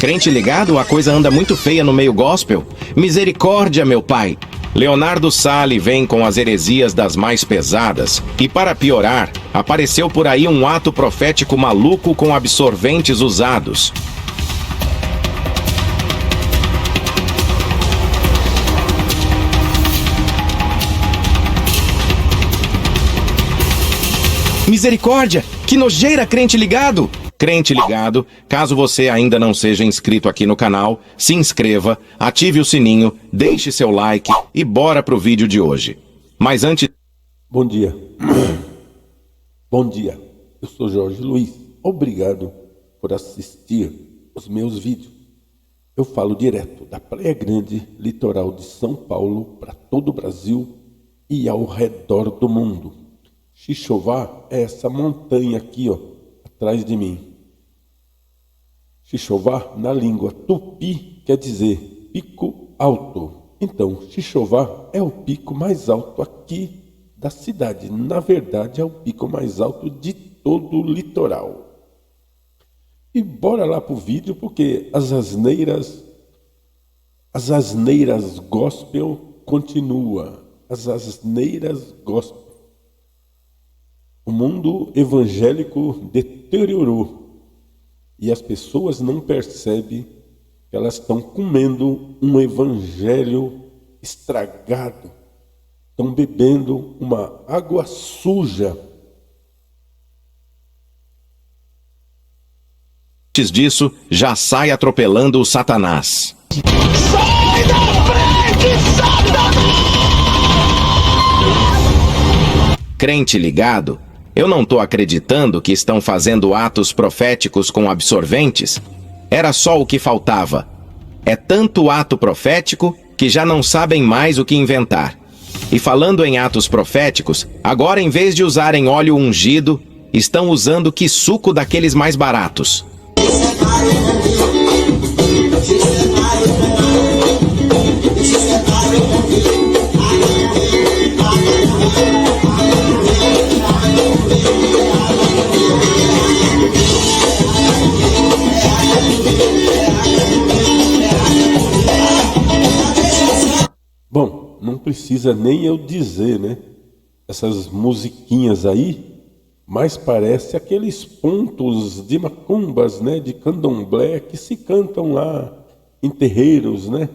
Crente ligado, a coisa anda muito feia no meio gospel. Misericórdia, meu pai. Leonardo Sali vem com as heresias das mais pesadas. E para piorar, apareceu por aí um ato profético maluco com absorventes usados. Misericórdia! Que nojeira, crente ligado! Crente ligado, caso você ainda não seja inscrito aqui no canal, se inscreva, ative o sininho, deixe seu like e bora pro vídeo de hoje. Mas antes... Bom dia. Bom dia. Eu sou Jorge Luiz. Obrigado por assistir os meus vídeos. Eu falo direto da Praia Grande, litoral de São Paulo, para todo o Brasil e ao redor do mundo. Xixová é essa montanha aqui, ó, atrás de mim. Xixová, na língua tupi, quer dizer pico alto. Então, Xixová é o pico mais alto aqui da cidade. Na verdade, é o pico mais alto de todo o litoral. E bora lá pro vídeo, porque as asneiras gospel continua. As asneiras gospel. O mundo evangélico deteriorou e as pessoas não percebem que elas estão comendo um evangelho estragado, estão bebendo uma água suja. Antes disso, já sai atropelando o Satanás. Sai da frente, Satanás! Crente ligado? Eu não tô acreditando que estão fazendo atos proféticos com absorventes. Era só o que faltava. É tanto ato profético que já não sabem mais o que inventar. E falando em atos proféticos, agora em vez de usarem óleo ungido, estão usando que suco daqueles mais baratos. Bom, não precisa nem eu dizer, né? Essas musiquinhas aí, mais parece aqueles pontos de macumbas, né? De candomblé que se cantam lá em terreiros, né?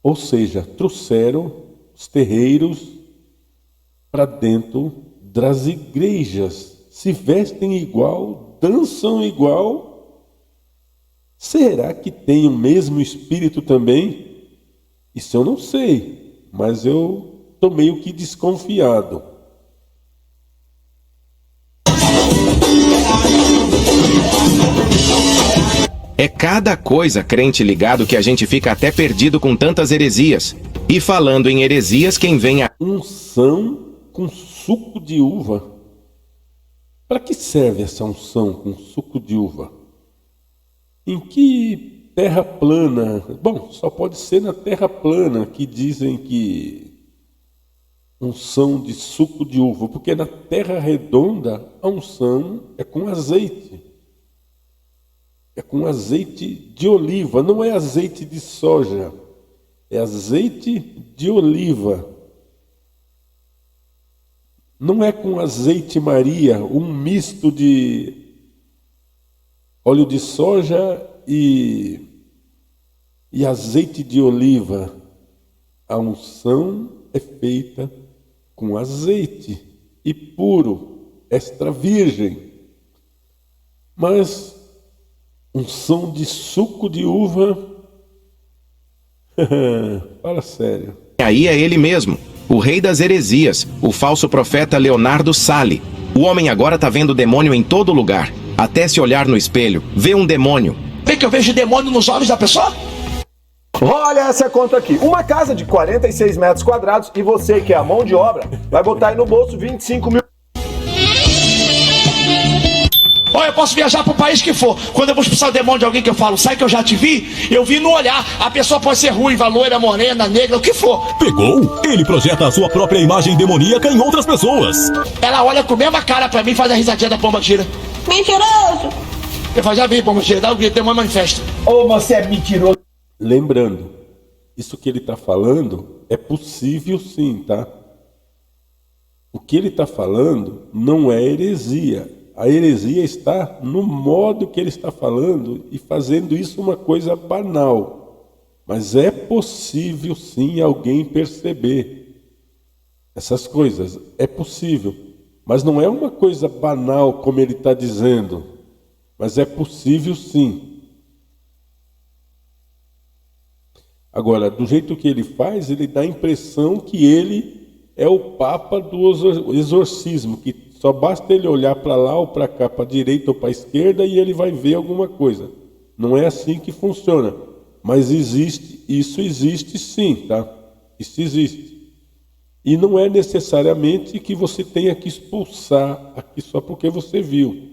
Ou seja, trouxeram os terreiros para dentro das igrejas. Se vestem igual, dançam igual. Será que tem o mesmo espírito também? Isso eu não sei, mas eu estou meio que desconfiado. É cada coisa, crente ligado, que a gente fica até perdido com tantas heresias. E falando em heresias, quem vem a... Unção com suco de uva. Para que serve essa unção com suco de uva? Em que terra plana? Bom, só pode ser na terra plana que dizem que unção de suco de uva, porque na terra redonda a unção é com azeite. É com azeite de oliva, não é azeite de soja, é azeite de oliva. Não é com azeite Maria, um misto de óleo de soja e azeite de oliva. A unção é feita com azeite e puro, extra virgem. Mas unção de suco de uva, fala sério. Aí é ele mesmo, o rei das heresias, o falso profeta Leonardo Sali. O homem agora tá vendo demônio em todo lugar. Até se olhar no espelho, vê um demônio. Vê que eu vejo demônio nos olhos da pessoa? Olha essa conta aqui. Uma casa de 46 metros quadrados e você que é a mão de obra vai botar aí no bolso 25 mil. Olha, eu posso viajar pro país que for. Quando eu vou expulsar o demônio de alguém que eu falo, sai que eu já te vi, eu vi no olhar. A pessoa pode ser ruiva, loira, morena, negra, o que for. Pegou? Ele projeta a sua própria imagem demoníaca em outras pessoas. Ela olha com a mesma cara pra mim e faz a risadinha da pomba gira. Mentiroso! Eu falo, já vi, pomba gira, dá o grito, demônio manifesta. Ô, você é mentiroso. Lembrando, isso que ele está falando é possível sim, tá? O que ele está falando não é heresia. A heresia está no modo que ele está falando e fazendo isso uma coisa banal. Mas é possível sim alguém perceber essas coisas. É possível. Mas não é uma coisa banal como ele está dizendo. Mas é possível sim. Agora, do jeito que ele faz, ele dá a impressão que ele é o papa do exorcismo, que só basta ele olhar para lá ou para cá, para a direita ou para a esquerda, e ele vai ver alguma coisa. Não é assim que funciona. Mas isso existe sim, tá? Isso existe. E não é necessariamente que você tenha que expulsar aqui só porque você viu.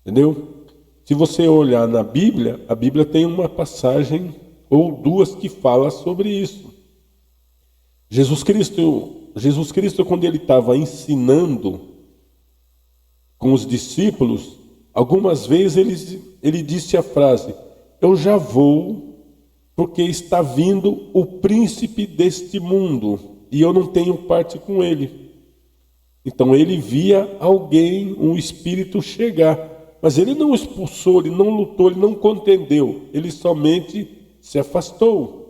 Entendeu? Se você olhar na Bíblia, a Bíblia tem uma passagem ou duas que fala sobre isso. Jesus Cristo, quando ele estava ensinando com os discípulos, algumas vezes ele disse a frase: eu já vou, porque está vindo o príncipe deste mundo, e eu não tenho parte com ele. Então ele via alguém, um espírito chegar, mas ele não expulsou, ele não lutou, ele não contendeu, ele somente se afastou.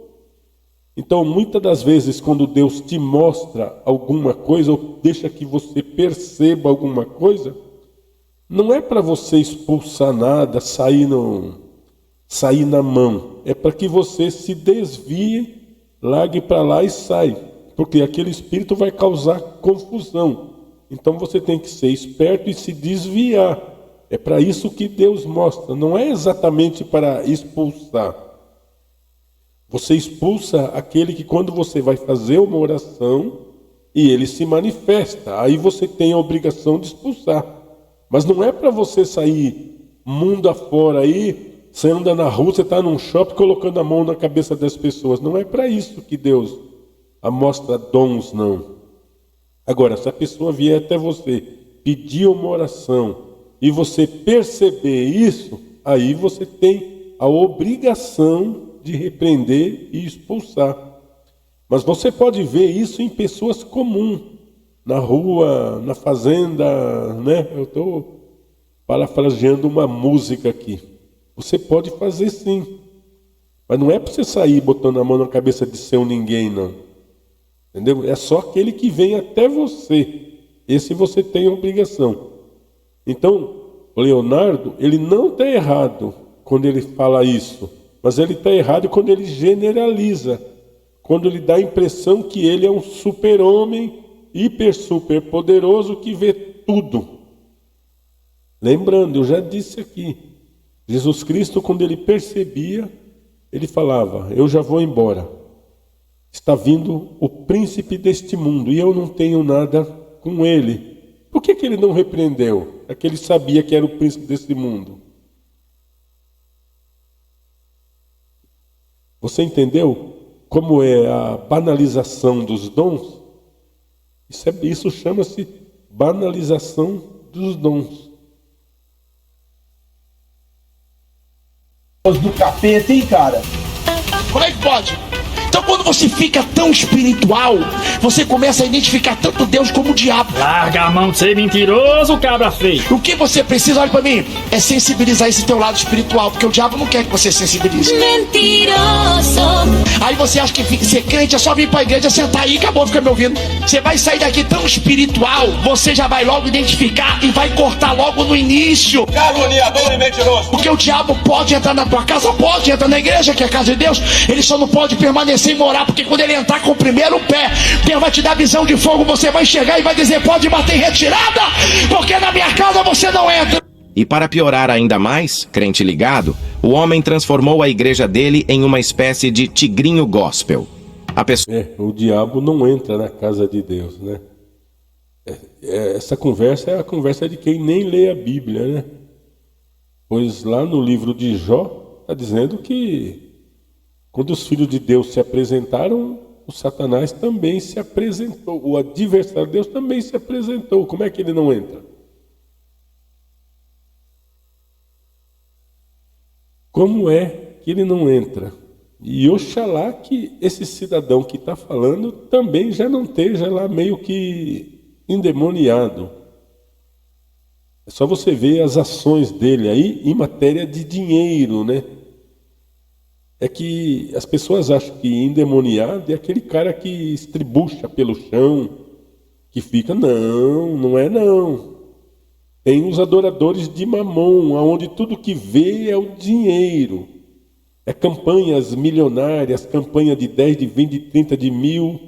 Então, muitas das vezes, quando Deus te mostra alguma coisa, ou deixa que você perceba alguma coisa, não é para você expulsar nada, sair na mão. É para que você se desvie, largue para lá e sai. Porque aquele espírito vai causar confusão. Então você tem que ser esperto e se desviar. É para isso que Deus mostra. Não é exatamente para expulsar. Você expulsa aquele que quando você vai fazer uma oração e ele se manifesta, aí você tem a obrigação de expulsar. Mas não é para você sair mundo afora aí, você anda na rua, você está num shopping colocando a mão na cabeça das pessoas. Não é para isso que Deus mostra dons, não. Agora, se a pessoa vier até você, pedir uma oração e você perceber isso, aí você tem a obrigação de repreender e expulsar. Mas você pode ver isso em pessoas comuns, na rua, na fazenda, né? Eu estou parafraseando uma música aqui. Você pode fazer sim, mas não é para você sair botando a mão na cabeça de seu ninguém, não. Entendeu? É só aquele que vem até você. Esse você tem a obrigação. Então, o Leonardo, ele não está errado quando ele fala isso. Mas ele está errado quando ele generaliza, quando ele dá a impressão que ele é um super-homem, super poderoso que vê tudo. Lembrando, eu já disse aqui, Jesus Cristo, quando ele percebia, ele falava: eu já vou embora. Está vindo o príncipe deste mundo e eu não tenho nada com ele. Por que ele não repreendeu? É que ele sabia que era o príncipe deste mundo. Você entendeu como é a banalização dos dons? Isso chama-se banalização dos dons. Do capeta, hein, cara? Como é que pode? Então quando você fica tão espiritual, você começa a identificar tanto Deus como o diabo. Larga a mão de ser mentiroso, cabra feio. O que você precisa, olha pra mim, é sensibilizar esse teu lado espiritual, porque o diabo não quer que você sensibilize. Mentiroso. Aí você acha que ser crente é só vir pra igreja, sentar aí e acabou, fica me ouvindo. Você vai sair daqui tão espiritual, você já vai logo identificar e vai cortar logo no início. Caluniador e mentiroso. Porque o diabo pode entrar na tua casa, pode entrar na igreja, que é a casa de Deus, ele só não pode permanecer e morar, porque quando ele entrar com o primeiro pé, Deus vai te dar visão de fogo, você vai enxergar e vai dizer: pode bater em retirada, porque na minha casa você não entra. E para piorar ainda mais, crente ligado, o homem transformou a igreja dele em uma espécie de tigrinho gospel. A pessoa... O diabo não entra na casa de Deus, né? Essa conversa é a conversa de quem nem lê a Bíblia, né? Pois lá no livro de Jó, está dizendo que quando os filhos de Deus se apresentaram, o Satanás também se apresentou. O adversário de Deus também se apresentou. Como é que ele não entra? Como é que ele não entra? E oxalá que esse cidadão que está falando também já não esteja lá meio que endemoniado. É só você ver as ações dele aí em matéria de dinheiro, né? É que as pessoas acham que endemoniado é aquele cara que estribucha pelo chão, que fica, não é não. Tem os adoradores de Mamon, onde tudo que vê é o dinheiro. É campanhas milionárias, campanha de 10, de 20, de 30, de 1000.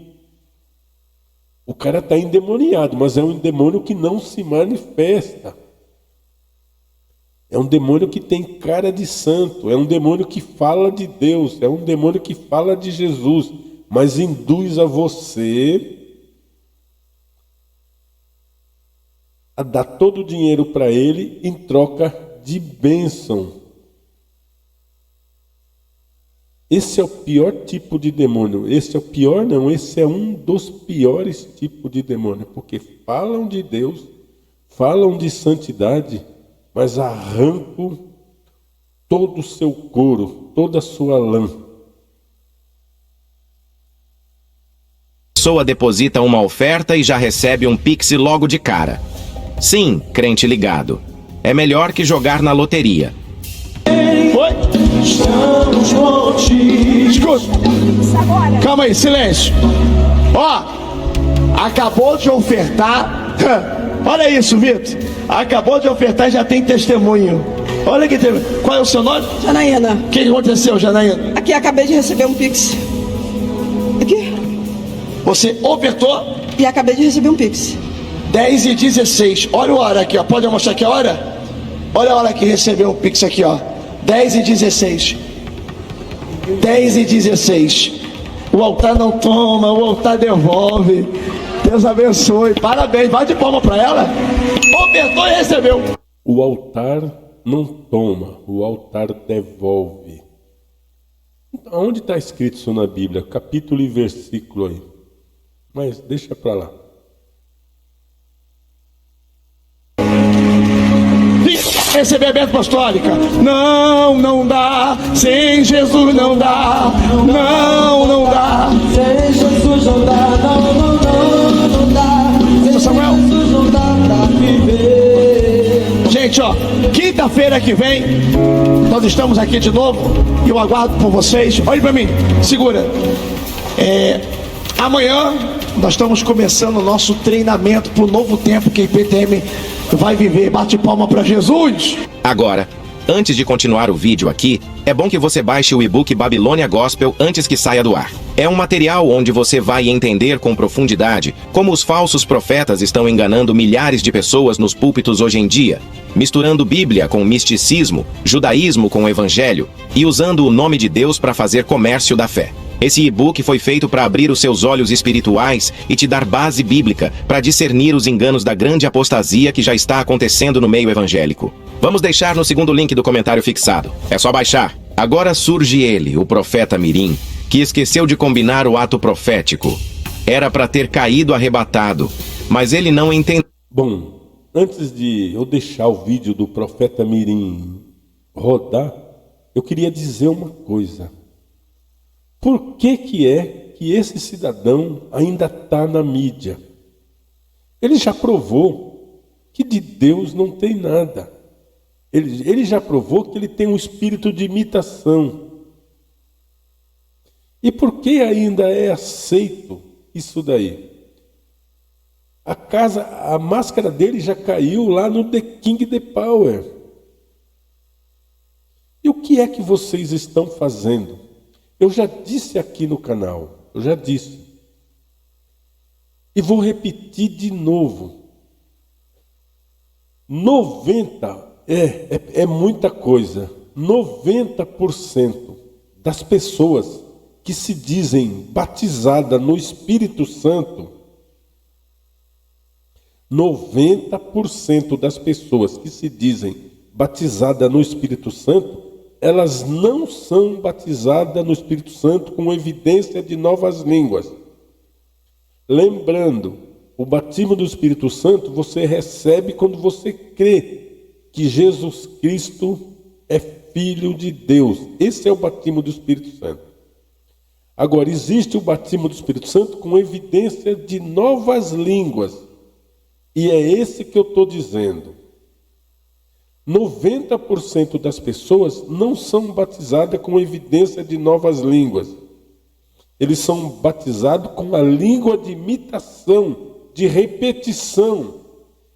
O cara está endemoniado, mas é um demônio que não se manifesta. É um demônio que tem cara de santo, é um demônio que fala de Deus, é um demônio que fala de Jesus, mas induz a você a dar todo o dinheiro para ele em troca de bênção. Esse é o pior tipo de demônio. Esse é o pior, não, esse é um dos piores tipos de demônio, porque falam de Deus, falam de santidade, mas arrancam todo o seu couro, toda a sua lã. A pessoa deposita uma oferta e já recebe um Pix logo de cara. Sim, crente ligado. É melhor que jogar na loteria. Oi? Estamos contigo. Escuta. Calma aí, silêncio. Ó, acabou de ofertar. Olha isso, Vitor. Acabou de ofertar e já tem testemunho. Olha que teve. Qual é o seu nome? Janaína. O que aconteceu, Janaína? Aqui, acabei de receber um Pix. Aqui. Você ofertou? E acabei de receber um Pix. 10h16. Olha a hora aqui, ó. Pode mostrar aqui a hora? Olha a hora que recebeu o Pix aqui, ó. 10h16. 10h16. O altar não toma, o altar devolve. Deus abençoe. Parabéns. Vai de palma para ela. Ofertou e recebeu. O altar não toma, o altar devolve. Onde está escrito isso na Bíblia? Capítulo e versículo aí. Mas deixa para lá. Receber a bênção apostólica. Não dá. Sem Jesus não dá. Não dá. Sem Jesus não dá, não dá. Seu Samuel. Jesus não dá pra viver. Gente, ó, quinta-feira que vem nós estamos aqui de novo e eu aguardo por vocês. Olhe para mim, segura. Amanhã nós estamos começando o nosso treinamento para o novo tempo que a IPTM vai viver. Bate palma para Jesus. Agora, antes de continuar o vídeo aqui, é bom que você baixe o e-book Babilônia Gospel antes que saia do ar. É um material onde você vai entender com profundidade como os falsos profetas estão enganando milhares de pessoas nos púlpitos hoje em dia, misturando Bíblia com misticismo, judaísmo com o evangelho e usando o nome de Deus para fazer comércio da fé. Esse e-book foi feito para abrir os seus olhos espirituais e te dar base bíblica para discernir os enganos da grande apostasia que já está acontecendo no meio evangélico. Vamos deixar no segundo link do comentário fixado. É só baixar. Agora surge ele, o profeta Mirim, que esqueceu de combinar o ato profético. Era para ter caído arrebatado, mas ele não entendeu. Bom, antes de eu deixar o vídeo do profeta Mirim rodar, eu queria dizer uma coisa. Por que é que esse cidadão ainda está na mídia? Ele já provou que de Deus não tem nada. Ele já provou que ele tem um espírito de imitação. E por que ainda é aceito isso daí? A máscara dele já caiu lá no The King The Power. E o que é que vocês estão fazendo? Eu já disse aqui no canal, eu já disse. E vou repetir de novo. 90% é muita coisa. 90% das pessoas que se dizem batizadas no Espírito Santo, 90% das pessoas que se dizem batizadas no Espírito Santo, elas não são batizadas no Espírito Santo com evidência de novas línguas. Lembrando, o batismo do Espírito Santo você recebe quando você crê que Jesus Cristo é filho de Deus. Esse é o batismo do Espírito Santo. Agora, existe o batismo do Espírito Santo com evidência de novas línguas. E é esse que eu estou dizendo. 90% das pessoas não são batizadas com evidência de novas línguas. Eles são batizados com a língua de imitação, de repetição.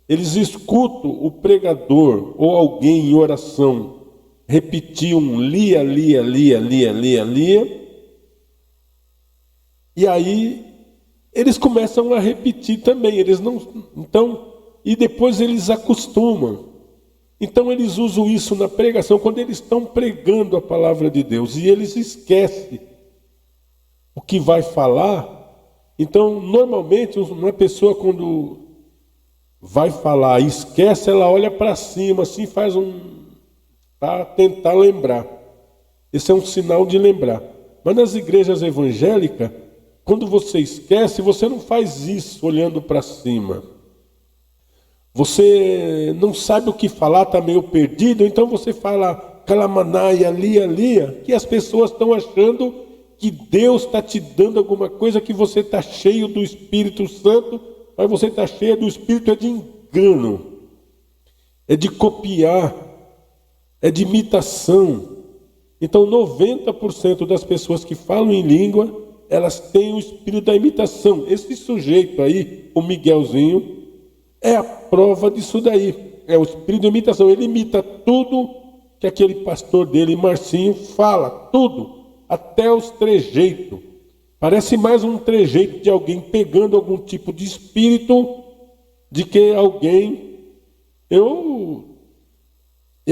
Eles escutam o pregador ou alguém em oração repetir um lia. E aí eles começam a repetir também. E depois eles acostumam. Então eles usam isso na pregação, quando eles estão pregando a palavra de Deus, e eles esquecem o que vai falar. Então, normalmente, uma pessoa quando vai falar e esquece, ela olha para cima, assim, faz para tentar lembrar. Esse é um sinal de lembrar. Mas nas igrejas evangélicas, quando você esquece, você não faz isso olhando para cima. Você não sabe o que falar, está meio perdido, então você fala calamanaia, lia, que as pessoas estão achando que Deus está te dando alguma coisa, que você está cheio do Espírito Santo, mas você está cheio do Espírito é de engano, é de copiar, é de imitação. Então 90% das pessoas que falam em língua, elas têm o espírito da imitação. Esse sujeito aí, o Miguelzinho, é a prova disso daí. É o espírito de imitação. Ele imita tudo que aquele pastor dele, Marcinho, fala. Tudo. Até os trejeitos. Parece mais um trejeito de alguém pegando algum tipo de espírito de que alguém... Eu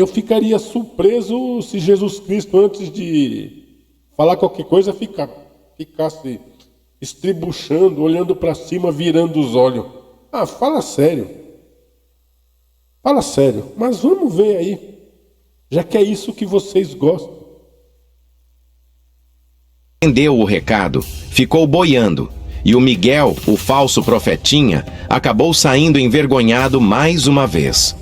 ficaria surpreso se Jesus Cristo, antes de falar qualquer coisa, ficasse estribuchando, olhando para cima, virando os olhos. Ah, fala sério. Fala sério. Mas vamos ver aí. Já que é isso que vocês gostam. Entendeu o recado, ficou boiando. E o Miguel, o falso profetinha, acabou saindo envergonhado mais uma vez.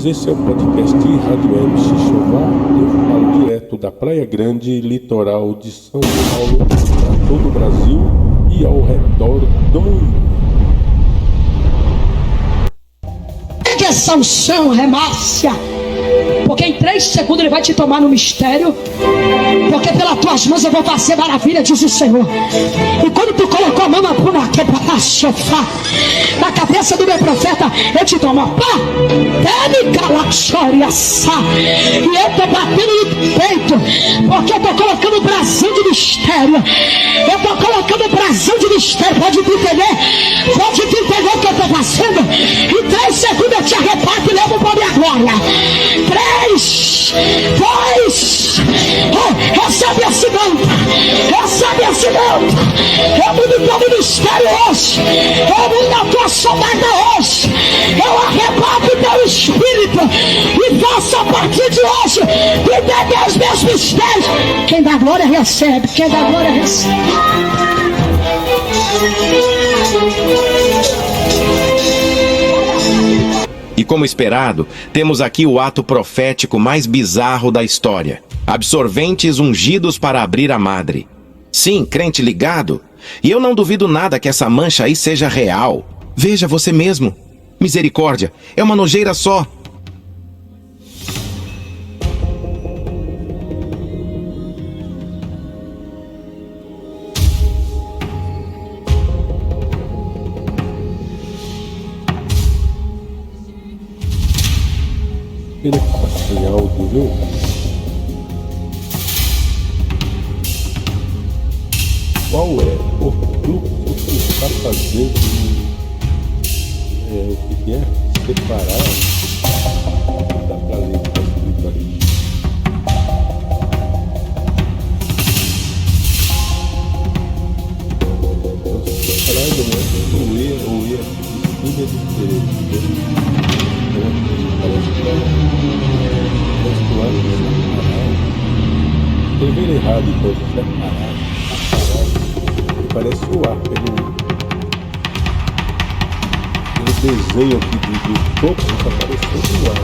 Esse é o podcast Rádio Web Xixová. Eu falo direto da Praia Grande, litoral de São Paulo, para todo o Brasil e ao redor do mundo. Que Sansão, remácia, porque em 3 segundos ele vai te tomar no mistério, porque pelas tuas mãos eu vou fazer maravilha, diz o Senhor. E quando tu colocou a mão na cabeça do meu profeta, eu te tomo, e eu tô batendo no peito, porque eu tô colocando o brasil de mistério. Eu tô colocando o brasil de mistério. Pode te entender? Pode te entender o que eu tô fazendo? Em 3 segundos eu te arrebato e levo para minha glória. 3, 2, recebe esse manto. Recebe esse manto. Eu mudo teu ministério hoje. Eu mudo a tua sombra hoje. Eu arrebato teu espírito e faço a partir de hoje entender os meus mistérios. Quem dá glória recebe. Quem dá glória recebe. E como esperado, temos aqui o ato profético mais bizarro da história. Absorventes ungidos para abrir a madre. Sim, crente ligado. E eu não duvido nada que essa mancha aí seja real. Veja você mesmo. Misericórdia, é uma nojeira só. Pena que tá sem áudio, viu? Qual é o fluxo que está fazendo? O que é? Separar? Dá pra ler o que está escrito ali. Então, separar não é o E, tudo é diferente. Escrever errado, então, separado. Parece o ar, ele desenho aqui do topo está parecendo igual.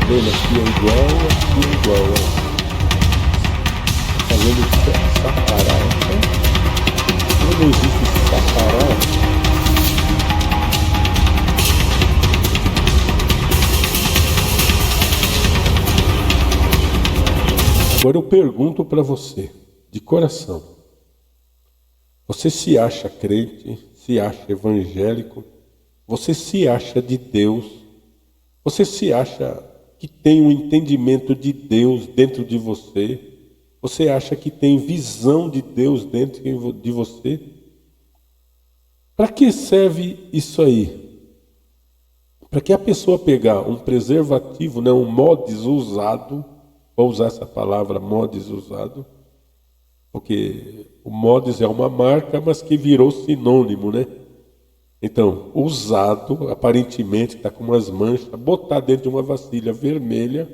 Vendo aqui é igual, ó. Fazendo sapará, né? Não existe sapará. Agora eu pergunto para você, de coração, você se acha crente, se acha evangélico, você se acha de Deus, você se acha que tem um entendimento de Deus dentro de você, você acha que tem visão de Deus dentro de você? Para que serve isso aí? Para que a pessoa pegar um preservativo, né, um mods usado, vou usar essa palavra mods usado, porque o mods é uma marca, mas que virou sinônimo, né? Então, usado, aparentemente está com umas manchas, botar dentro de uma vasilha vermelha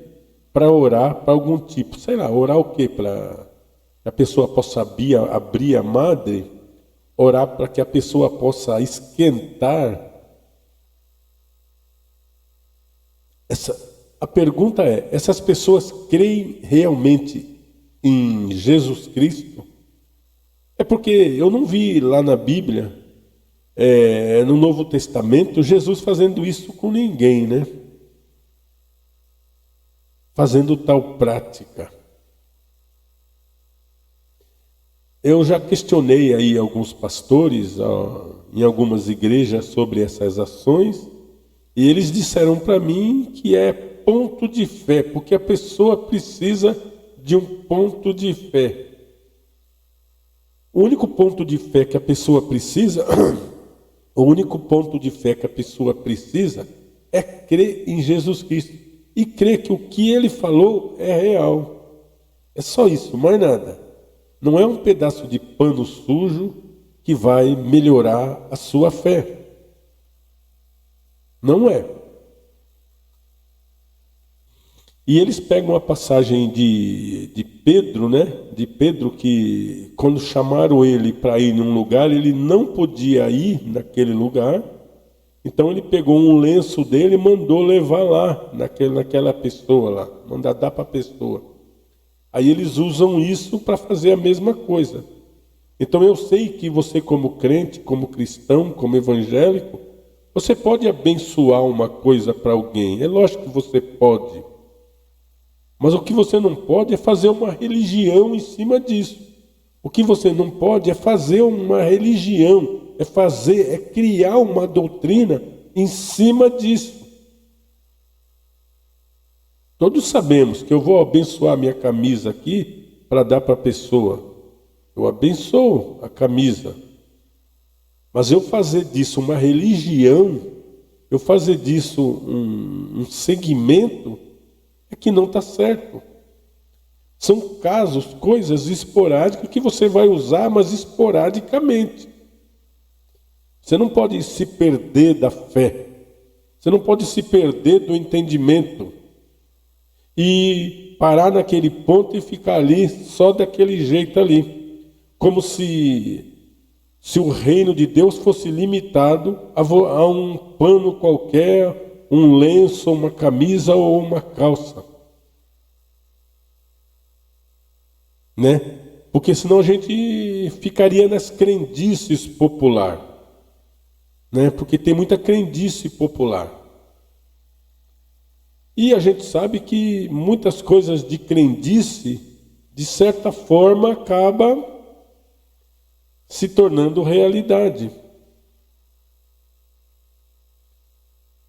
para orar para algum tipo, sei lá, orar o quê? Para que a pessoa possa abrir a madre, orar para que a pessoa possa esquentar. A pergunta é, essas pessoas creem realmente em Jesus Cristo? É porque eu não vi lá na Bíblia, no Novo Testamento, Jesus fazendo isso com ninguém, né? Fazendo tal prática. Eu já questionei aí alguns pastores em algumas igrejas sobre essas ações, e eles disseram para mim que é ponto de fé, porque a pessoa precisa de um ponto de fé. O único ponto de fé que a pessoa precisa, é crer em Jesus Cristo e crer que o que ele falou é real. É só isso, mais nada. Não é um pedaço de pano sujo que vai melhorar a sua fé. Não é. E eles pegam a passagem de Pedro, né? De Pedro, que quando chamaram ele para ir num lugar, ele não podia ir naquele lugar. Então ele pegou um lenço dele e mandou levar lá, naquela pessoa lá. Mandar dar para a pessoa. Aí eles usam isso para fazer a mesma coisa. Então eu sei que você, como crente, como cristão, como evangélico, você pode abençoar uma coisa para alguém. É lógico que você pode. Mas o que você não pode é fazer uma religião em cima disso. O que você não pode é fazer uma religião, é criar uma doutrina em cima disso. Todos sabemos que eu vou abençoar minha camisa aqui para dar para a pessoa. Eu abençoo a camisa. Mas eu fazer disso uma religião, eu fazer disso um segmento, é que não está certo. São casos, coisas esporádicas que você vai usar, mas esporadicamente. Você não pode se perder da fé. Você não pode se perder do entendimento. E parar naquele ponto e ficar ali, só daquele jeito ali. Como se o reino de Deus fosse limitado a um pano qualquer, um lenço, uma camisa ou uma calça. Né? Porque senão a gente ficaria nas crendices popular. Né? Porque tem muita crendice popular. E a gente sabe que muitas coisas de crendice, de certa forma, acaba se tornando realidade.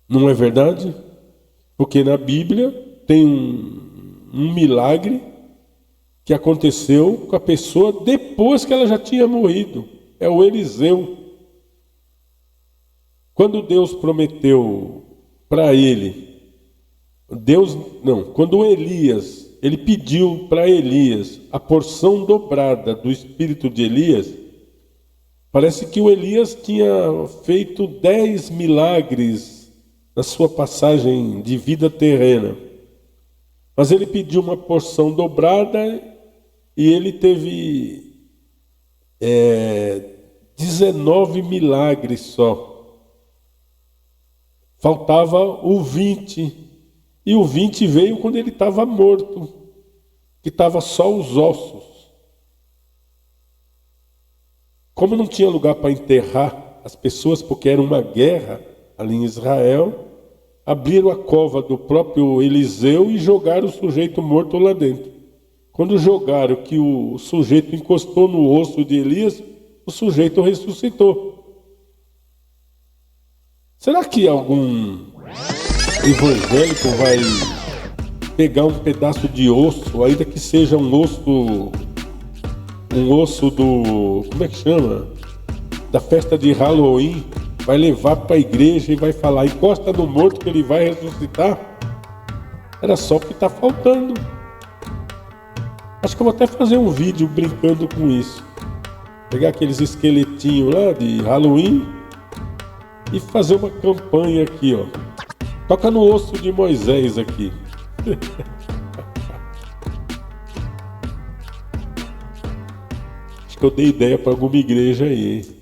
Não é verdade? Porque na Bíblia tem um milagre que aconteceu com a pessoa depois que ela já tinha morrido. É o Eliseu. Quando Deus prometeu para ele, quando Elias, ele pediu para Elias a porção dobrada do espírito de Elias, parece que o Elias tinha feito 10 milagres na sua passagem de vida terrena. Mas ele pediu uma porção dobrada e ele teve 19 milagres só. faltava o 20. E o 20 veio quando ele estava morto, que estava só os ossos. Como não tinha lugar para enterrar as pessoas, porque era uma guerra ali em Israel, abriram a cova do próprio Eliseu e jogaram o sujeito morto lá dentro. Quando jogaram que o sujeito encostou no osso de Elias, o sujeito ressuscitou. Será que algum evangélico vai pegar um pedaço de osso, ainda que seja um osso do, como é que chama? Da festa de Halloween, vai levar para a igreja e vai falar, encosta no morto que ele vai ressuscitar? Era só o que está faltando. Acho que eu vou até fazer um vídeo brincando com isso. Pegar aqueles esqueletinhos lá de Halloween e fazer uma campanha aqui, ó. Toca no osso de Moisés aqui. Acho que eu dei ideia para alguma igreja aí, hein?